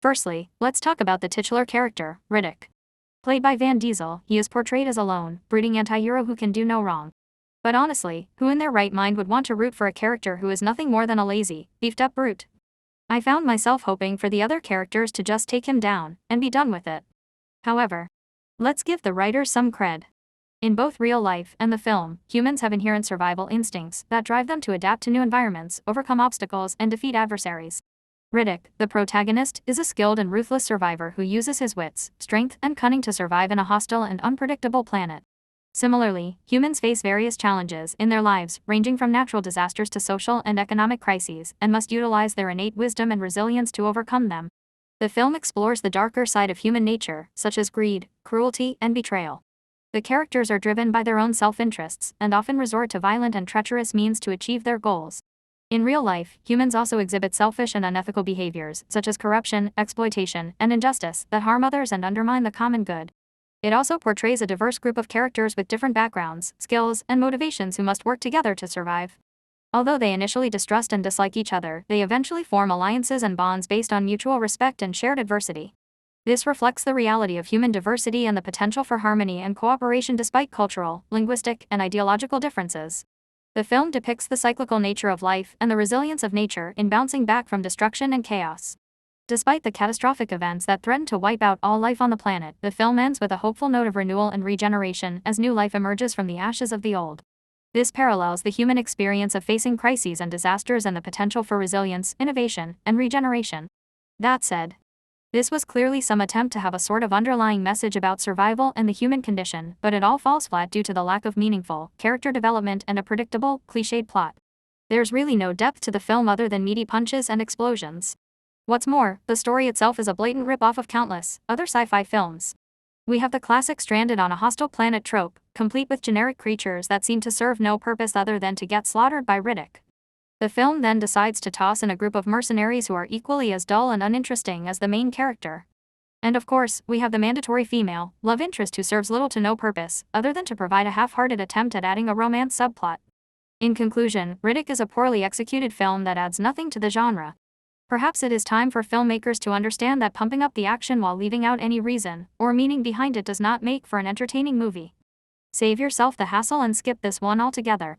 Firstly, let's talk about the titular character, Riddick. Played by Vin Diesel, he is portrayed as a lone, brooding anti-hero who can do no wrong. But honestly, who in their right mind would want to root for a character who is nothing more than a lazy, beefed-up brute? I found myself hoping for the other characters to just take him down, and be done with it. However, let's give the writers some cred. In both real life and the film, humans have inherent survival instincts that drive them to adapt to new environments, overcome obstacles, and defeat adversaries. Riddick, the protagonist, is a skilled and ruthless survivor who uses his wits, strength, and cunning to survive in a hostile and unpredictable planet. Similarly, humans face various challenges in their lives, ranging from natural disasters to social and economic crises, and must utilize their innate wisdom and resilience to overcome them. The film explores the darker side of human nature, such as greed, cruelty, and betrayal. The characters are driven by their own self-interests, and often resort to violent and treacherous means to achieve their goals. In real life, humans also exhibit selfish and unethical behaviors, such as corruption, exploitation, and injustice, that harm others and undermine the common good. It also portrays a diverse group of characters with different backgrounds, skills, and motivations who must work together to survive. Although they initially distrust and dislike each other, they eventually form alliances and bonds based on mutual respect and shared adversity. This reflects the reality of human diversity and the potential for harmony and cooperation despite cultural, linguistic, and ideological differences. The film depicts the cyclical nature of life and the resilience of nature in bouncing back from destruction and chaos. Despite the catastrophic events that threaten to wipe out all life on the planet, the film ends with a hopeful note of renewal and regeneration as new life emerges from the ashes of the old. This parallels the human experience of facing crises and disasters and the potential for resilience, innovation, and regeneration. That said, this was clearly some attempt to have a sort of underlying message about survival and the human condition, but it all falls flat due to the lack of meaningful character development and a predictable, cliched plot. There's really no depth to the film other than meaty punches and explosions. What's more, the story itself is a blatant rip-off of countless other sci-fi films. We have the classic stranded on a hostile planet trope, complete with generic creatures that seem to serve no purpose other than to get slaughtered by Riddick. The film then decides to toss in a group of mercenaries who are equally as dull and uninteresting as the main character. And of course, we have the mandatory female love interest who serves little to no purpose, other than to provide a half-hearted attempt at adding a romance subplot. In conclusion, Riddick is a poorly executed film that adds nothing to the genre. Perhaps it is time for filmmakers to understand that pumping up the action while leaving out any reason or meaning behind it does not make for an entertaining movie. Save yourself the hassle and skip this one altogether.